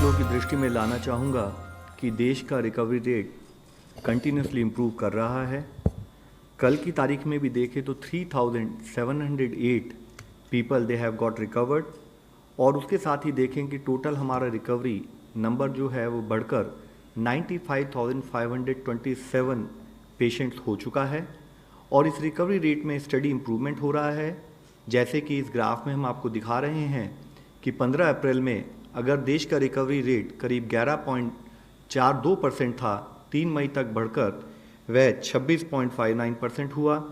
लोगों की दृष्टि में लाना चाहूँगा कि देश का रिकवरी रेट कंटिन्यूसली इम्प्रूव कर रहा है। कल की तारीख में भी देखें तो 3,708 people they have got recovered, और उसके साथ ही देखें कि टोटल हमारा रिकवरी नंबर जो है वो बढ़कर 95,527 पेशेंट्स हो चुका है। और इस रिकवरी रेट में स्टडी इम्प्रूवमेंट हो रहा है। जैसे कि इस ग्राफ में हम आपको दिखा रहे हैं कि 15 अप्रैल में अगर देश का रिकवरी रेट करीब 11.42% था, 3 मई तक बढ़कर वह 26.59% हुआ।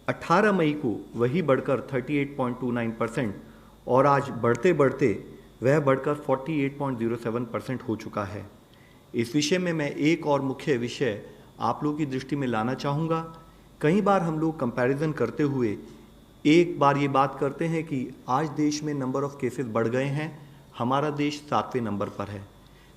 18 मई को वही बढ़कर 38.29% और आज बढ़ते बढ़ते वह बढ़कर 48.07% हो चुका है। इस विषय में मैं एक और मुख्य विषय आप लोगों की दृष्टि में लाना चाहूँगा। कई बार हम लोग कंपैरिजन करते हुए एक बार ये बात करते हैं कि आज देश में नंबर ऑफ केसेस बढ़ गए हैं, हमारा देश 7वें नंबर पर है।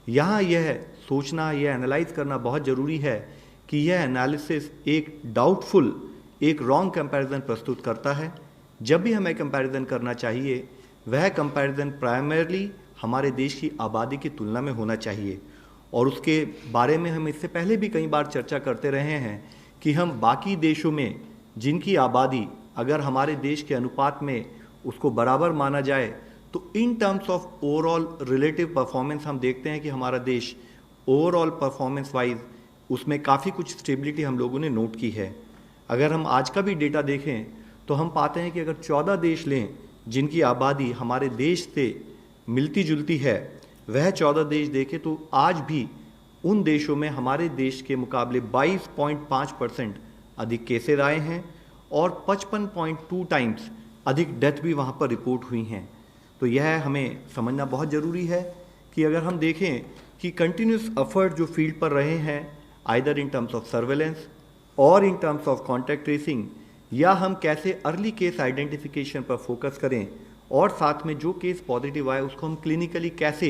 यहाँ यह सोचना, यह एनालाइज करना बहुत ज़रूरी है कि यह एनालिसिस एक डाउटफुल, एक रॉन्ग कंपैरिजन प्रस्तुत करता है। जब भी हमें कंपैरिजन करना चाहिए वह कंपैरिजन प्राइमरली हमारे देश की आबादी की तुलना में होना चाहिए। और उसके बारे में हम इससे पहले भी कई बार चर्चा करते रहे हैं कि हम बाकी देशों में जिनकी आबादी अगर हमारे देश के अनुपात में उसको बराबर माना जाए तो इन terms of overall relative performance हम देखते हैं कि हमारा देश ओवरऑल परफॉर्मेंस वाइज उसमें काफ़ी कुछ स्टेबिलिटी हम लोगों ने नोट की है। अगर हम आज का भी डेटा देखें तो हम पाते हैं कि अगर 14 देश लें जिनकी आबादी हमारे देश से मिलती जुलती है, वह 14 देश देखें तो आज भी उन देशों में हमारे देश के मुकाबले 22.5% अधिक केसेस आए हैं और 55.2 टाइम्स अधिक डेथ भी वहाँ पर रिपोर्ट हुई हैं। तो यह हमें समझना बहुत ज़रूरी है कि अगर हम देखें कि कंटिन्यूस एफर्ट जो फील्ड पर रहे हैं, either in terms of surveillance और in terms of contact tracing, या हम कैसे अर्ली केस आइडेंटिफिकेशन पर फोकस करें और साथ में जो केस पॉजिटिव आए उसको हम क्लिनिकली कैसे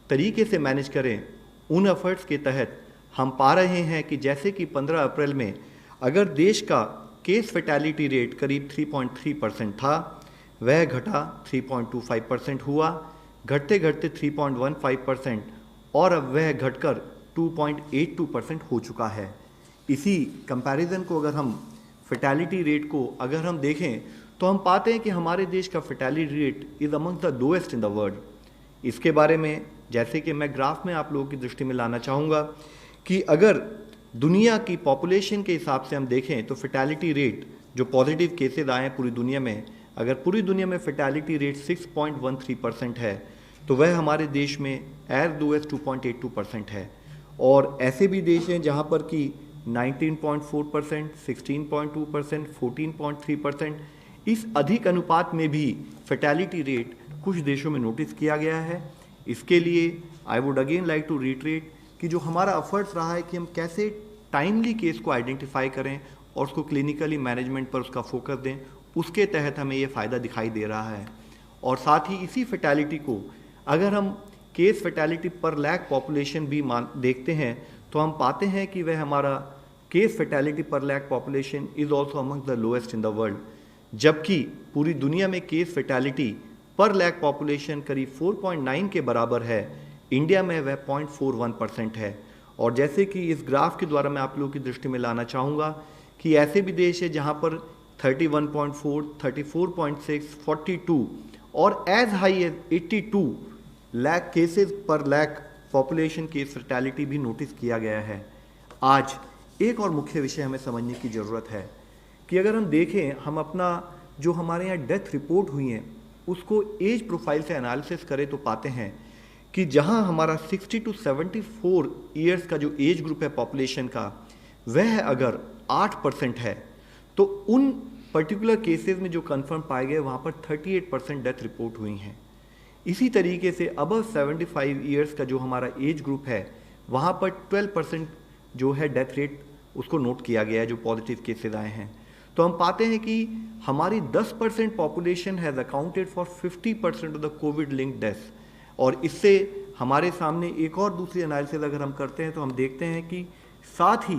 तरीके से मैनेज करें, उन एफर्ट्स के तहत हम पा रहे हैं कि जैसे कि 15 अप्रैल में अगर देश का केस फैटेलिटी रेट करीब 3.3% था, वह घटा 3.25% हुआ, घटते घटते 3.15% और अब वह घटकर 2.82% हो चुका है। इसी कंपैरिजन को अगर हम फैटेलिटी रेट को अगर हम देखें तो हम पाते हैं कि हमारे देश का fatality rate is among the lowest in the world. इसके बारे में जैसे कि मैं ग्राफ में आप लोगों की दृष्टि में लाना चाहूँगा कि अगर दुनिया की पॉपुलेशन के हिसाब से हम देखें तो फैटेलिटी रेट जो पॉजिटिव केसेस आए हैं पूरी दुनिया में, अगर पूरी दुनिया में फैटेलिटी रेट 6.13% है तो वह हमारे देश में एज लो एज 2.82% है। और ऐसे भी देश हैं जहां पर कि 19.4%, 16.2%, 14.3%, इस अधिक अनुपात में भी फैटेलिटी रेट कुछ देशों में नोटिस किया गया है। इसके लिए I would again like to retreat कि जो हमारा एफर्ट्स रहा है कि हम कैसे टाइमली केस को आइडेंटिफाई करें और उसको क्लिनिकली मैनेजमेंट पर उसका फोकस दें, उसके तहत हमें ये फ़ायदा दिखाई दे रहा है। और साथ ही इसी फैटेलिटी को अगर हम case fatality per lakh population भी देखते हैं तो हम पाते हैं कि वह हमारा case fatality per lakh population is also among the lowest in the world, जबकि पूरी दुनिया में case fatality per lakh population करीब 4.9 के बराबर है, इंडिया में वह 0.41% है। और जैसे कि इस ग्राफ के द्वारा मैं आप लोगों की दृष्टि में लाना चाहूँगा कि ऐसे भी देश है जहाँ पर 31.4, 34.6, 42 और as high as 82 lakh cases per lakh population case fatality भी नोटिस किया गया है। आज एक और मुख्य विषय हमें समझने की ज़रूरत है कि अगर हम देखें, हम अपना जो हमारे यहाँ डेथ रिपोर्ट हुई हैं उसको एज प्रोफाइल से एनालिसिस करें तो पाते हैं कि जहां हमारा 60 to 74 ईयर्स का जो एज ग्रुप है पॉपुलेशन का, वह अगर 8% है तो उन पर्टिकुलर केसेस में जो कंफर्म पाए गए वहां पर 38% डेथ रिपोर्ट हुई हैं। इसी तरीके से अबव 75 ईयर्स का जो हमारा एज ग्रुप है वहां पर 12% जो है डेथ रेट उसको नोट किया गया है, जो पॉजिटिव केसेस आए हैं। तो हम पाते हैं कि हमारी 10% population has accounted for 50% of the Covid linked death. और इससे हमारे सामने एक और दूसरी एनालिसिस अगर हम करते हैं तो हम देखते हैं कि साथ ही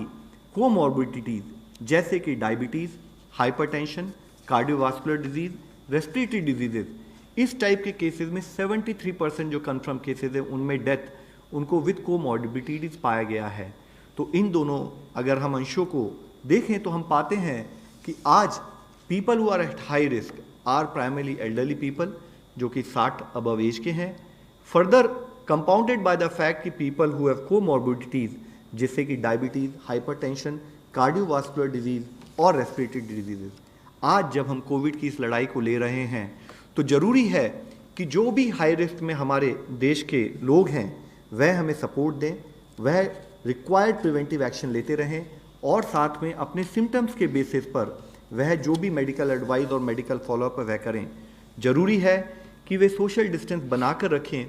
कोमॉर्बिडिटीज़ जैसे कि diabetes, hypertension, cardiovascular disease, respiratory diseases, इस टाइप के केसेस में 73% जो कन्फर्म केसेस है उनमें डेथ उनको विद कोमॉर्बिडिटीज पाया गया है। तो इन दोनों अगर हम अंशों को देखें तो हम पाते हैं कि आज people who are at high risk are primarily elderly people जो कि 60 अबव एज के हैं, further compounded by the fact कि पीपल हु हैव कोमॉर्बिडिटीज जैसे कि डायबिटीज, हाइपरटेंशन, कार्डियोवास्कुलर डिजीज और रेस्पिरेटरी डिजीजेज। आज जब हम कोविड की इस लड़ाई को ले रहे हैं तो जरूरी है कि जो भी हाई रिस्क में हमारे देश के लोग हैं वह हमें सपोर्ट दें, वह रिक्वायर्ड प्रिवेंटिव एक्शन लेते रहें और साथ में अपने सिम्टम्स के बेसिस पर वह जो भी मेडिकल एडवाइस और मेडिकल फॉलोअप वह करें। जरूरी है कि वे सोशल डिस्टेंस बनाकर रखें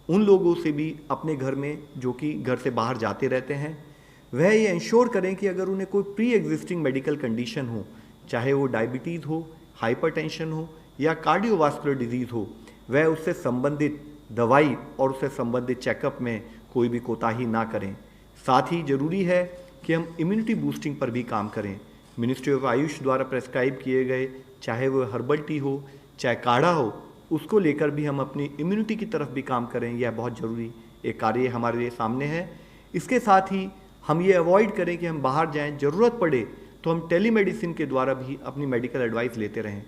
उन लोगों से भी अपने घर में जो कि घर से बाहर जाते रहते हैं। वह ये इंश्योर करें कि अगर उन्हें कोई प्री एग्जिस्टिंग मेडिकल कंडीशन हो, चाहे वो डायबिटीज़ हो, हाइपरटेंशन हो या कार्डियोवास्कुलर डिजीज़ हो, वह उससे संबंधित दवाई और उससे संबंधित चेकअप में कोई भी कोताही ना करें। साथ ही जरूरी है कि हम इम्यूनिटी बूस्टिंग पर भी काम करें। मिनिस्ट्री ऑफ आयुष द्वारा प्रेस्क्राइब किए गए चाहे वो हर्बल टी हो चाहे काढ़ा हो, उसको लेकर भी हम अपनी इम्यूनिटी की तरफ भी काम करें। यह बहुत ज़रूरी एक कार्य हमारे लिए सामने है। इसके साथ ही हम ये अवॉइड करें कि हम बाहर जाएं, ज़रूरत पड़े तो हम टेलीमेडिसिन के द्वारा भी अपनी मेडिकल एडवाइस लेते रहें।